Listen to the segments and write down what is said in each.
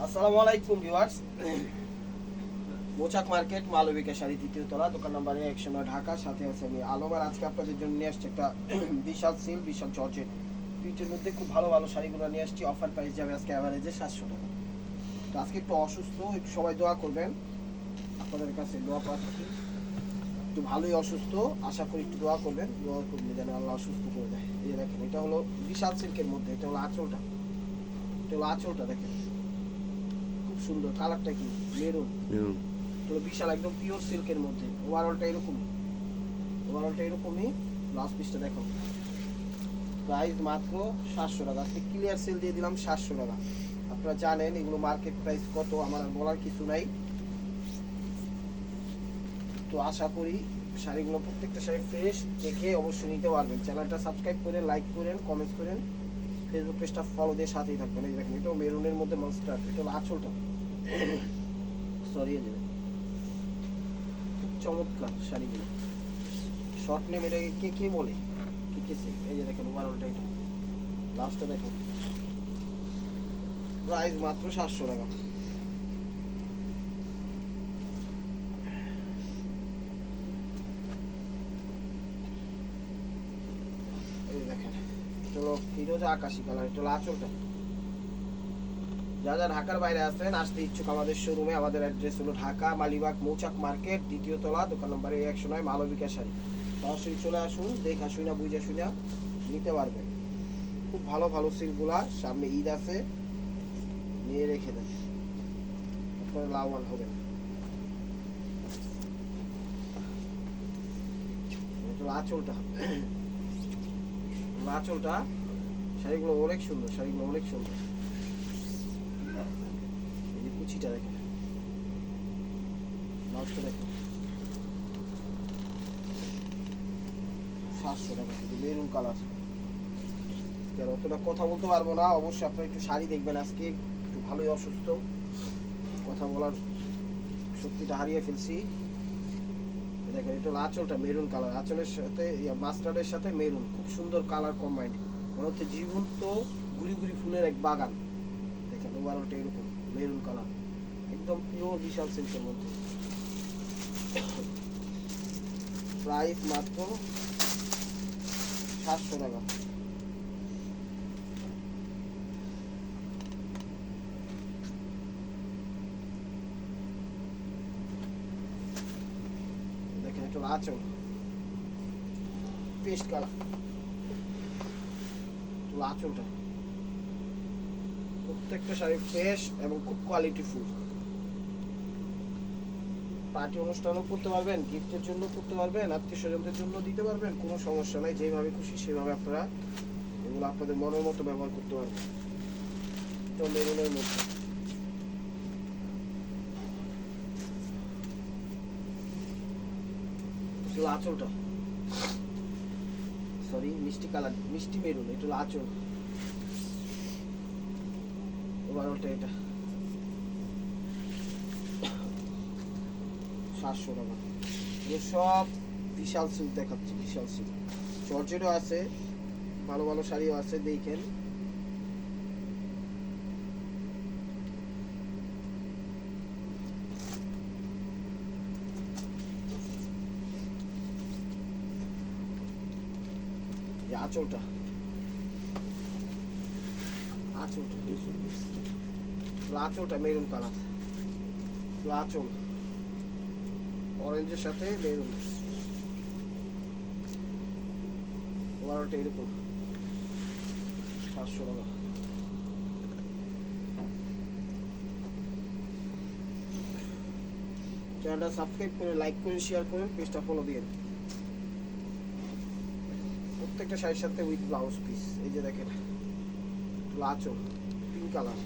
আসসালামু আলাইকুম ভিউয়ার্স। মোচাক মার্কেট মালবিকা শাড়ি দ্বিতীয় তলা, দোকান নম্বর 109 ঢাকা। সাথে আছে আমি আলম। আর আজকে আপনাদের জন্য নিয়ে আসছি একটা বিশাল সেল, বিশাল জর্জেট প্রিন্টের মধ্যে খুব ভালো ভালো শাড়িগুলো নিয়ে আসছি। অফার প্রাইস যাবে আজকে অ্যাভারেজে 700 টাকা। তো আজকে একটু অসুস্থ, একটু সবাই দোয়া করবেন। আপনাদের কাছে দোয়া পাচ্ছি, একটু ভালোই অসুস্থ, আশা করি একটু দোয়া করবেন। দোয়া করলে যেন আল্লাহ অসুস্থ করে দেয়। এই দেখেন, এটা হলো বিশাল সিল্কের মধ্যে, এটা হলো আঁচলটা, এটা হলো আঁচলটা দেখেন খুব সুন্দর। কালারটা কি মেরুন, তো বিশাল একদম পিওর সিল্কের মধ্যে। ওভারঅলটা এরকমই। ব্লাউজ পিসটা দেখো। প্রাইস মাত্র 700 টাকা। আজকে ক্লিয়ার সেল দিয়ে দিলাম 700 টাকা। আপনারা জানেন এগুলো মার্কেট প্রাইস কত, আমার আর বলার কিছু নাই। তো আশা করি শাড়িগুলো প্রত্যেকটা শাড়ি ফ্রেশ, দেখে অবশ্যই নিতে পারবেন। চ্যানেলটা সাবস্ক্রাইব করেন, লাইক করেন, কমেন্ট করেন, ফেসবুক পেজটা ফলো দিয়ে সাথেই থাকবেন। এই দেখেন, এটাও মেরুনের মধ্যে মাস্টার, এটা হলো আঁচলটা, সরিয়ে দেবেন। চমৎকার শাড়িগুলো। শর্ট নেম এটাকে কে কে বলে, কে কে সে। এই যে দেখেন ওভারঅলটা, এটা লাস্টটা দেখেন। প্রাইস মাত্র 700 টাকা। এই দেখেন, এটা হলো ফিরোজা আকাশি কালার, এটা হলো আঁচলটা। যারা ঢাকার বাইরে আছেন, আসতে ইচ্ছুক আমাদের শোরুমে। আমাদের অ্যাড্রেস হলো ঢাকা মালিবাগ মৌচাক মার্কেট দ্বিতীয় তলা, দোকান নম্বর 109 মালবিকা শাড়ি। সরাসরি চলে আসুন, দেখা শুনা বুঝে শুনা নিতে পারবেন। খুব ভালো ভালো সিলগুলা, সামনে ঈদ আছে, নিয়ে রেখে দেন, আপনারা লাভবান হবেন। আঁচলটা, আঁচলটা শাড়িগুলো অনেক সুন্দর, শাড়িগুলো অনেক সুন্দর। এই যে কুচিটা দেখেন, লাস্টটা দেখেন। 700 টাকা মেরুন কালার। অতটা কথা বলতে পারবো না, অবশ্যই আপনারা একটু শাড়ি দেখবেন। আজকে একটু ভালোই অসুস্থ, কথা বলার শক্তিটা হারিয়ে ফেলছি। দেখেন, এটা হলো আঁচলটা মেরুন কালার, আঁচলের সাথে মাস্টার্ডের সাথে মেরুন, খুব সুন্দর কালার কম্বাইন্ড। মনে হচ্ছে জীবন্ত গুড়ি গুড়ি ফুলের এক বাগান। দেখেন ওভারঅলটা এরকম মেরুন কালার, একদম পিওর বিশাল সিল্কের মধ্যে। প্রাইস মাত্র 700 টাকা। দেখেন, এটা হলো আঁচল, পেস্ট কালার, আঁচলটা। প্রত্যেকটা শাড়ি ফ্রেশ এবং খুব কোয়ালিটি ফুল। পার্টি অনুষ্ঠানও করতে পারবেন, গিফটের জন্য করতে পারবেন, আত্মীয় স্বজনদের জন্য দিতে পারবেন, কোনো সমস্যা নাই। যেভাবে খুশি সেভাবে আপনারা এগুলো আপনাদের মনের মতো ব্যবহার করতে পারবেন। তো মেরুনের মধ্যে আঁচলটা, সরি মিষ্টি কালার, মিষ্টি মেরুন, এটা হলো আঁচল। ওভারঅলটা এটা 700 টাকা। এগুলো সব বিশাল সিল্ক দেখাচ্ছে, বিশাল সিল্ক। জর্জেটও আছে, ভালো ভালো শাড়িও আছে, দেখেন। আঁচলটা, আঁচলটা, আঁচলটা মেরুন কালার, আঁচল অরেঞ্জের সাথে মেরুন। ওভারঅলটা এরকম 700 টাকা। চ্যানেলটা সাবস্ক্রাইব করে, লাইক করে, শেয়ার করেন, পেজটা ফলো দিন। প্রত্যেকটা শাড়ির সাথে উইথ ব্লাউজ পিস। এই যে দেখেন, আঁচল পিঙ্ক কালার,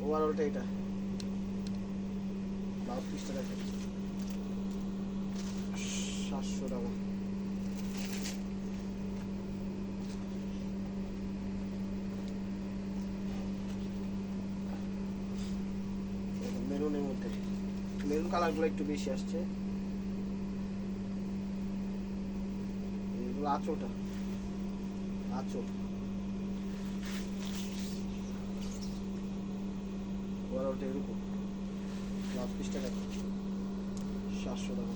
ওভারঅলটা এটা। ব্লাউজ পিসটা দেখেন 700 টাকা। মেরুনের মধ্যে মেরুন কালারগুলো একটু বেশি আসছে। এগুলো আঁচলটা, আঁচল ওভারঅলটা এরকম। ব্লাউজ পিসটা দেখো 700 টাকা।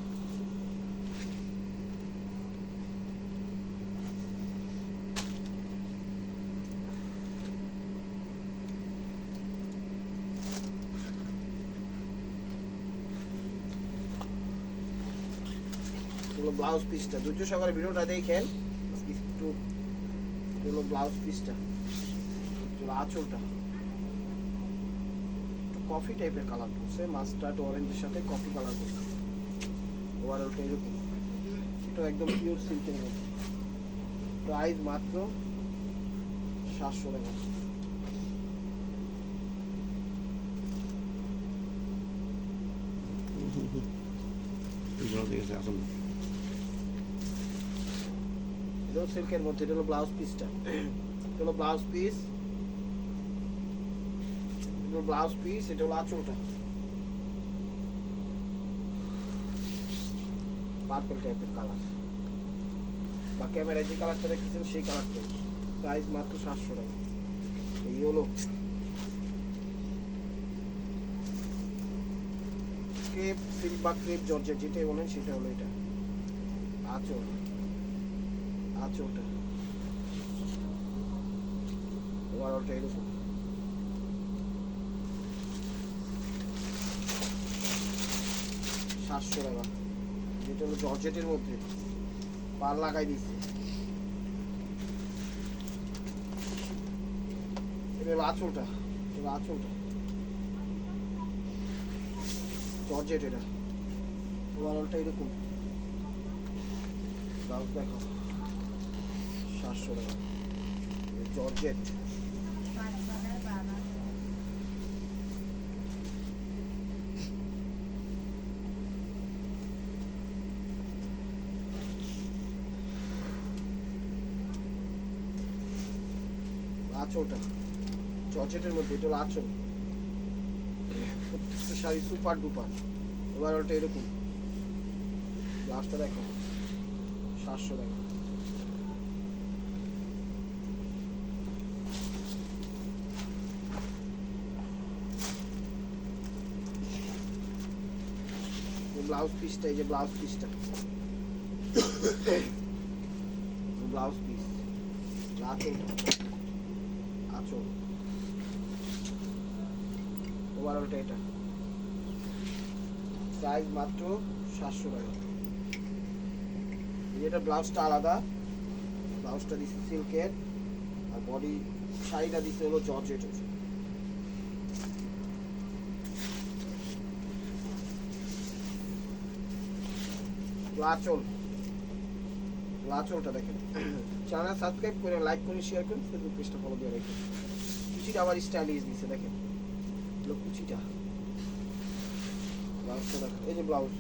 ব্লাউজ পিসটা ধৈর্য সহকারে ভিডিওটা দেখেন একটু। হলো ব্লাউজ পিসটা, আঁচলটা কফি টাইপের কালার করছে, মাস্টার্ড অরেঞ্জের সাথে কফি কালার করছে। ওভারঅলটা এরকম, এটা একদম পিওর সিল্কের মধ্যে। প্রাইস মাত্র 700 টাকা। সিল্কের মধ্যে এটা হলো ব্লাউজ পিসটা। এটা হলো ব্লাউজ পিস, ব্লাউজ পিস। এটা হলো আঁচলটা, পার্পল টাইপের কালার, বা ক্যামেরায় যে কালারটা দেখতেছেন সেই কালারটাই। প্রাইস মাত্র 700 টাকা। এই হলো ক্রেপ সিল্ক বা ক্রেপ জর্জেট যেটাই বলেন সেটা হলো এটা। আঁচল, আঁচলটা ওভারঅলটা এরকম। সাতশো টাকা, যেটা হলো জর্জেটের মধ্যে পার লাগাই দিচ্ছে। এবার আঁচলটা, এবার আঁচলটা জর্জেট, এটা ওভারঅলটা এরকম। ব্লাউজ দেখো 700 টাকা, জর্জেট। আঁচলটা জর্জেটের মধ্যে, এটা হলো আঁচল। প্রত্যেকটা শাড়ি সুপার ডুপার। ওভারঅলটা এরকম। ব্লাউজটা দেখো 700 টাকা। ব্লাউজ পিসটা, এই যে ব্লাউজ পিসটা, ব্লাউজ পিস। আঁচলটা, আঁচল ওভারঅলটা এটা। সাইজ মাত্র 700 টাকা। এটা ব্লাউজটা আলাদা, ব্লাউজটা দিচ্ছে সিল্কের, আর বডি শাড়িটা দিচ্ছে হলো জর্জেটের। আঁচল, আঁচলটা দেখেন। চ্যানেল সাবস্ক্রাইব করে লাইক করে শেয়ার করুন, ফেসবুক পেজটা ফলো দিয়ে রাখুন। কুচিটা আবার স্টাইলিশ দিচ্ছে দেখেন, হলো কুচিটা। ব্লাউজটা দেখেন, এই যে ব্লাউজ,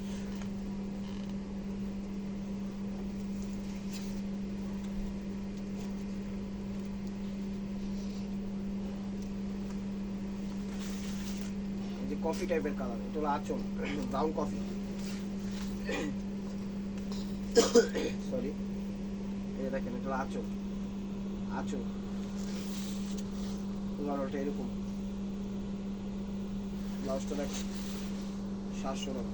এই যে কফি টাইপের কালার, এটা হলো আঁচল, ব্রাউন কফি, সরি। এই দেখেন, এটা হলো আঁচল, আঁচল ওভারঅলটা এরকম। ব্লাউজটা দেখেন 700 টাকা।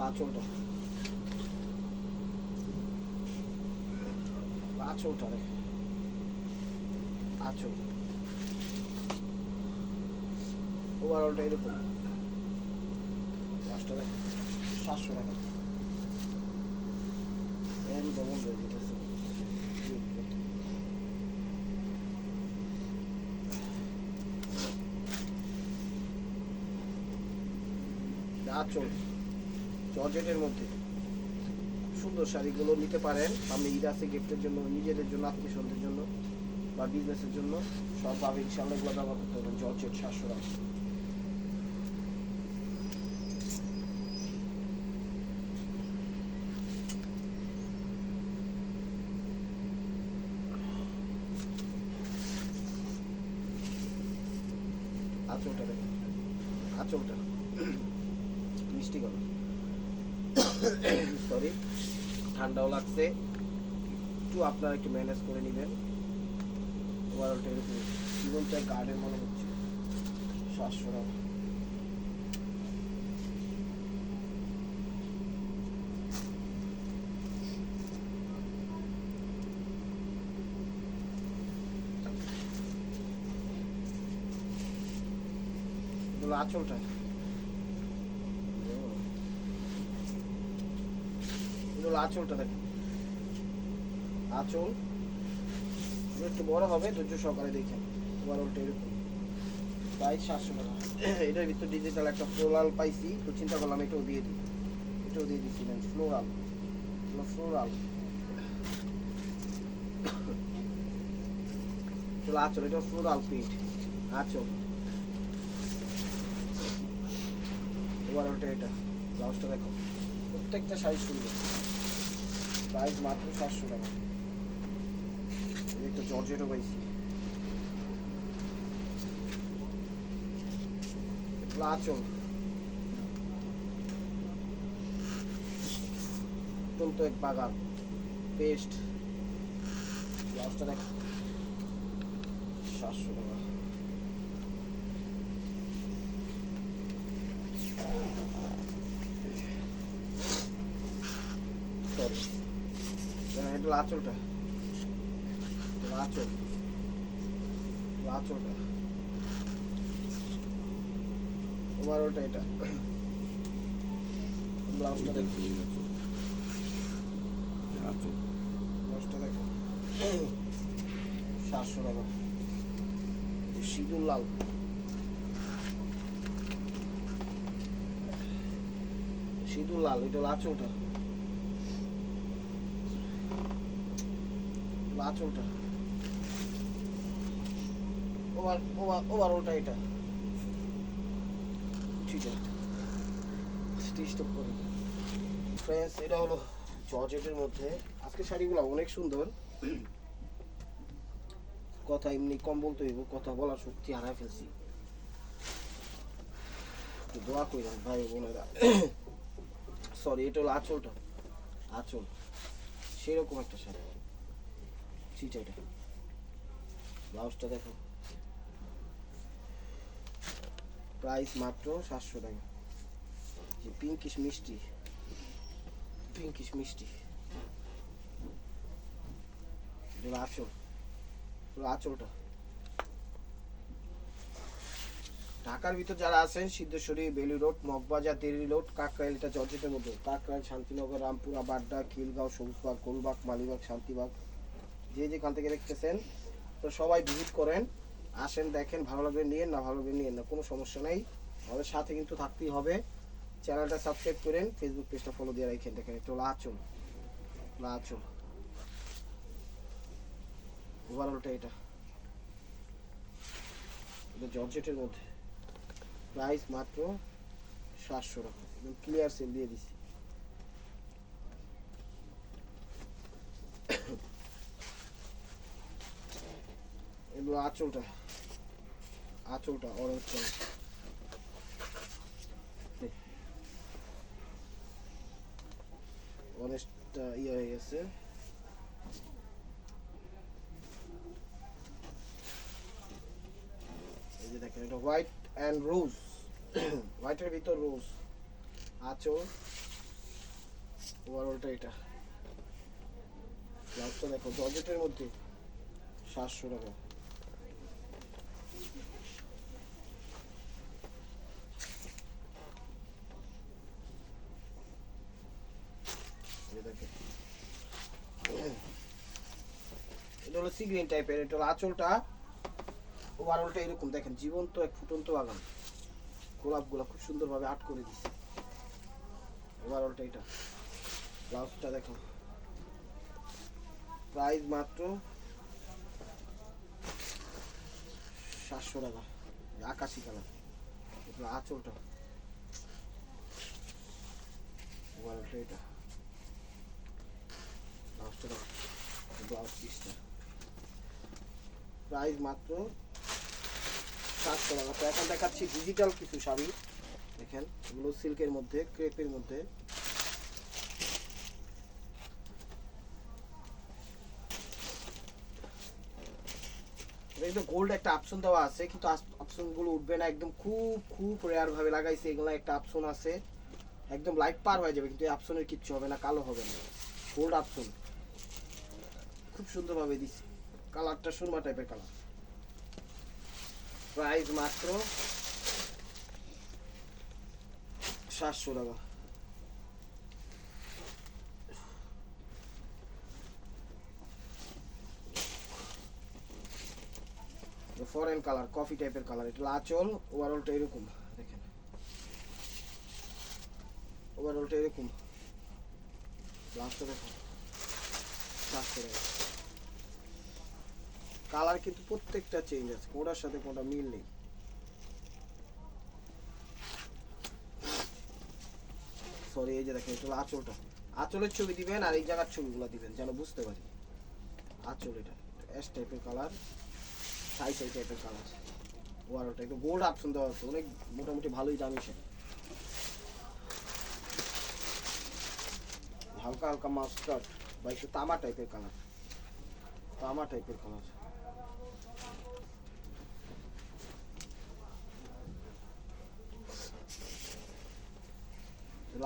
আঁচলটা, আঁচলটা দেখেন, আঁচল ওভারঅলটা এরকম। ব্লাউজটা দেখেন 700 টাকা। যেমন যেতেছে আঁচল জর্জেটের মধ্যে সুন্দর শাড়িগুলো নিতে পারেন। আপনি ঈদ আছে গিফটের জন্য, নিজেদের জন্য, আত্মীয় স্বজনদের জন্য, বা বিজনেসের জন্য সবভাবে ইনশাআল্লাহ এগুলো ব্যবহার করতে পারবেন। জর্জেট 700 টাকা। আঁচলটা দেখেন, আঁচলটা মিষ্টি কালার, সরি ঠান্ডাও লাগছে, একটু আপনারা একটু ম্যানেজ করে নেবেন। ওভারঅলটা এরকম জীবনটা গার্ডেন মনে হচ্ছে 700 টাকা। এগুলো আঁচলটা, এগুলো আঁচলটা দেখেন, আঁচল একটু বড় হবে, ধৈর্য সহকারে দেখেন। ওভারঅলটা এরকম প্রাইস 700 টাকা। এটার ভিতর ডিজিটাল একটা ফ্লোরাল পাইছি, তো চিন্তা করলাম এটাও দিয়ে দিই, এটাও দিয়ে দিচ্ছিলেন ফ্লোরাল, ফ্লোরাল চলো আঁচল, এটা ফ্লোরাল প্রিন্ট আঁচল। ওভারঅলটা এটা, ব্লাউজটা দেখো, প্রত্যেকটা সাইজ সুন্দর, প্রাইস মাত্র 700 টাকা। একটা জর্জেটও পাইছি, আঁচল অত্যন্ত এক বাগান পেস্ট, ব্লাউজটা দেখো 700 টাকা। সরি, এটা আঁচলটা, আঁচল, আঁচলটা ওভারঅলটা এটা, ব্লাউজটা দেখো, ব্লাউজটা দেখো 700 টাকা। সিঁদুর লাল, সিঁদুর লাল, এটা আঁচলটা, আঁচলটা ওভারঅলটা এটা, ঠিক আছে স্টিচটা করে ফ্রেন্ডস। এটা হলো জর্জেটের মধ্যে। আজকে শাড়িগুলো অনেক সুন্দর, কথা এমনি কম বলতে হইব, কথা বলার শক্তি হারাই ফেলছি, একটু দোয়া কইরাম ভাই বোনেরা। সরি, এটা হলো আঁচলটা, আঁচল সেরকম একটা শাড়ি, ঠিক এটা। ব্লাউজটা দেখো, প্রাইস মাত্র 700 টাকা। যে পিঙ্কিশ মিষ্টি, পিঙ্কিশ মিষ্টি, এটা আঁচল, আঁচলটা। ঢাকার ভিতর যারা আছেন, সিদ্ধেশ্বরী, বেলি রোড, মগবাজার, দেরি রোড, কাকরাইল, এটা জর্জেটের মধ্যে, কাকরাইল, শান্তিনগর, রামপুরা, বাড্ডা, খিলগাঁও, সবুজবাগ, গোলবাগ, মালিবাগ, শান্তিবাগ, যে যেখান থেকে দেখতেছেন তো সবাই ভিজিট করেন, আসেন, দেখেন, ভালো লাগবে নিয়েন, না ভালো লাগবে নিয়েন না, কোনো সমস্যা নেই। আমাদের সাথে কিন্তু থাকতেই হবে। চ্যানেলটা সাবস্ক্রাইব করেন, ফেসবুক পেজটা ফলো দিয়ে রাখেন। দেখেন একটু আঁচল, আঁচল ওভারঅলটা এটা, এটা জর্জেটের মধ্যে, প্রাইস মাত্র 700 টাকা। একদম ক্লিয়ার সেল দিয়ে দিছি। এগুলো আঁচলটা, আঁচলটা অরেঞ্জ কালার, অরেঞ্জটা ইয়ে হয়ে গেছে। এই যে দেখেন, এটা হোয়াইট অ্যান্ড রোজ, হোয়াইটের ভিতর রোজ, আঁচল, ওভারঅলটা এটা। ব্লাউজটা দেখো, জর্জেটের মধ্যে 700 টাকা। এটা হলো সি গ্রিন টাইপের, এটা হলো আঁচলটা, ওভারঅলটা এরকম দেখেন, জীবন্ত এক ফুটন্ত বাগান, গোলাপগুলো খুব সুন্দরভাবে আর্ট করে দিচ্ছে। ওভারঅলটা এটা, ব্লাউজটা দেখো, প্রাইস মাত্র 700 টাকা। আকাশি কালার, এটা আঁচলটা, ওভারঅলটা এটা, ব্লাউজটা দেখো, ব্লাউজ পিসটা, প্রাইস মাত্র 700 টাকা। তো এখন দেখাচ্ছি ডিজিটাল কিছু শাড়ি, দেখেন এগুলো সিল্কের মধ্যে, ক্রেপের মধ্যে, এই তো গোল্ড একটা অপশন দেওয়া আছে, কিন্তু অপশন গুলো উঠবে না, একদম খুব খুব রেয়ার ভাবে লাগাইছে। এগুলো একটা অপশন আছে, একদম লাইট পার হয়ে যাবে, কিন্তু এই অপশনের কিচ্ছু হবে না, কালো হবে না। গোল্ড অপশন খুব সুন্দর ভাবে দিচ্ছে, কালারটা সুরমা টাইপের কালার। প্রাইস মাত্র 700 টাকা। ফরেন কালার, কফি টাইপের কালার। এটা আঁচল, ওভারঅলটা এরকম দেখেন, ওভারঅলটা এরকম। লাস্টটা দেখেন, কালার কিন্তু প্রত্যেকটা চেঞ্জ আছে, কোনটার সাথে কোনটা মিল নেই। সরি, এই যে দেখেন, এটা আঁচলটা, আঁচলের ছবি দিবেন আর এই জায়গার ছবিগুলো দিবেন যেন বুঝতে পারি। আঁচল এটা এস টাইপের কালার, সাই সাই টাইপের কালার। ওয়ারটা একটু গোল্ড অপশন দেওয়া আছে, অনেক মোটামুটি ভালোই দামি সেটা। হালকা হালকা মাস্টার্ড বা একটু তামা টাইপের কালার, তামা টাইপের কালার।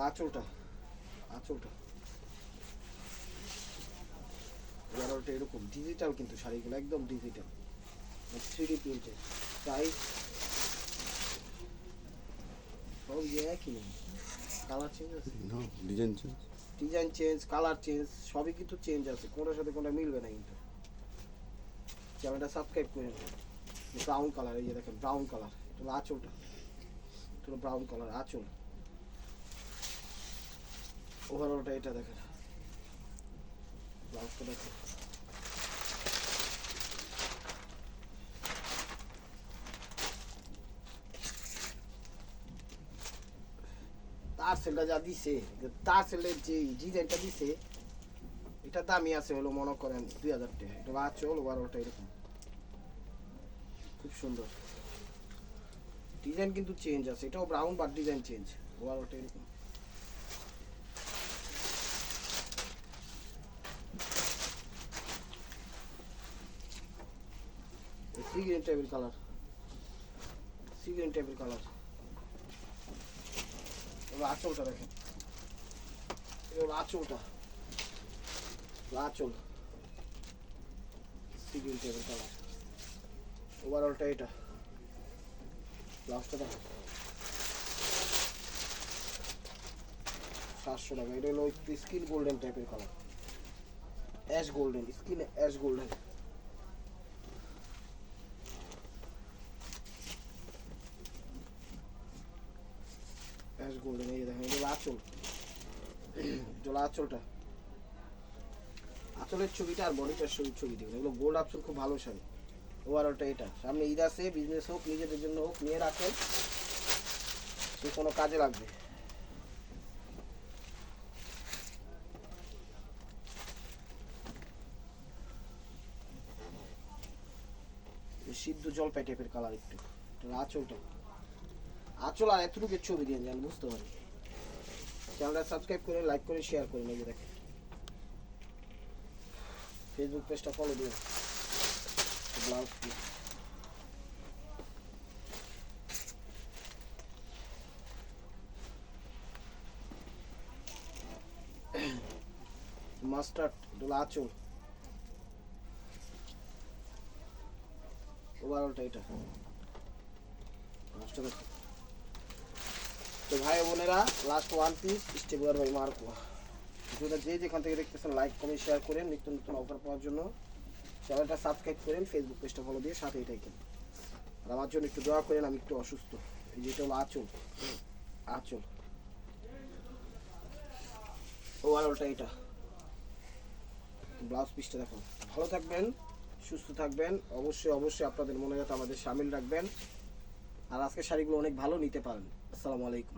আঁচলটা, আঁচলটা ওয়ারটা এরকম ডিজিটাল, কিন্তু শাড়িগুলো একদম ডিজিটাল, 3D প্রিন্টেড। প্রাইস সব একই, কালার চেঞ্জ আছে, design change, design change, colour change, সবই কিন্তু চেঞ্জ আছে, কোনটার সাথে কোনটা মিলবে না। কিন্তু চ্যানেলটা সাবস্ক্রাইব করে নেবেন। ব্রাউন কালার, এই যে দেখেন ব্রাউন কালার, এটা আঁচলটা, এটা ব্রাউন কালার আঁচল। ওভারঅলটা এটা দেখেন, ব্লাউজটা দেখেন। তার সেলটা যা দিছে, তার সেলের যে ডিজাইনটা দিছে, এটা দামি আছে হলো মনে করেন 2000 টাকা। এটা আঁচল, ওভারঅলটা এরকম খুব সুন্দর। ডিজাইন কিন্তু চেঞ্জ আছে, এটাও ব্রাউন বাট ডিজাইন চেঞ্জ, ওভারঅলটা এরকম। সি গ্রিন টাইপের কালার, সি গ্রিন টাইপের কালার। এবার আঁচলটা দেখেন, এবার আঁচলটা, আঁচল সি গ্রিন টাইপের কালার। ওভারঅলটা এটা, ব্লাউজটা দেখেন 700 টাকা। এটা হলো একটু স্কিন গোল্ডেন টাইপের colour, ash golden, skin ash golden. Ash golden, এই দেখেন এটা আঁচল, এটা আঁচলটা, আঁচলের ছবিটা আর বডিটার ছবি দিবেন। এগুলো গোল্ড অপশন, খুব ভালো শাড়ি। ওভারঅলটা এটা, সামনে ঈদ আছে, বিজনেস হোক নিজেদের জন্য হোক নিয়ে রাখেন, যে কোনো কাজে লাগবে। সিদ্ধ জলপাই টাইপের কালার একটু। আঁচলটা, আঁচল আর এতটুকু ছবি দিয়ে যান বুঝতে পারি। চ্যানেলটা সাবস্ক্রাইব করে লাইক করে শেয়ার করে নেবে। দেখেন ফেসবুক পেজটা ফলো দিন। ব্লাউজ পিস, মাস্টার্ড, আঁচল, ওভারঅলটা এটা। তো ভাই বোনেরা, last one piece stapler by Marco. যেটা যে যেখান থেকে দেখতেছেন লাইক কমেন্ট শেয়ার করেন, নিত্য নতুন অফার পাওয়ার জন্য চ্যানেলটা সাবস্ক্রাইব করেন, ফেসবুক পেজটা ফলো দিয়ে সাথে এটাই কেন। আর আমার জন্য একটু দোয়া করেন, আমি একটু অসুস্থ। এই যেটা হলো আঁচল, আঁচল, ওভারঅলটা এটা। ব্লাউজ পিসটা দেখুন। ভালো থাকবেন, সুস্থ থাকবেন, অবশ্যই অবশ্যই আপনাদের মনে যাতে আমাদের সামিল রাখবেন। আর আজকের শাড়িগুলো অনেক ভালো, নিতে পারেন। আসসালামু আলাইকুম।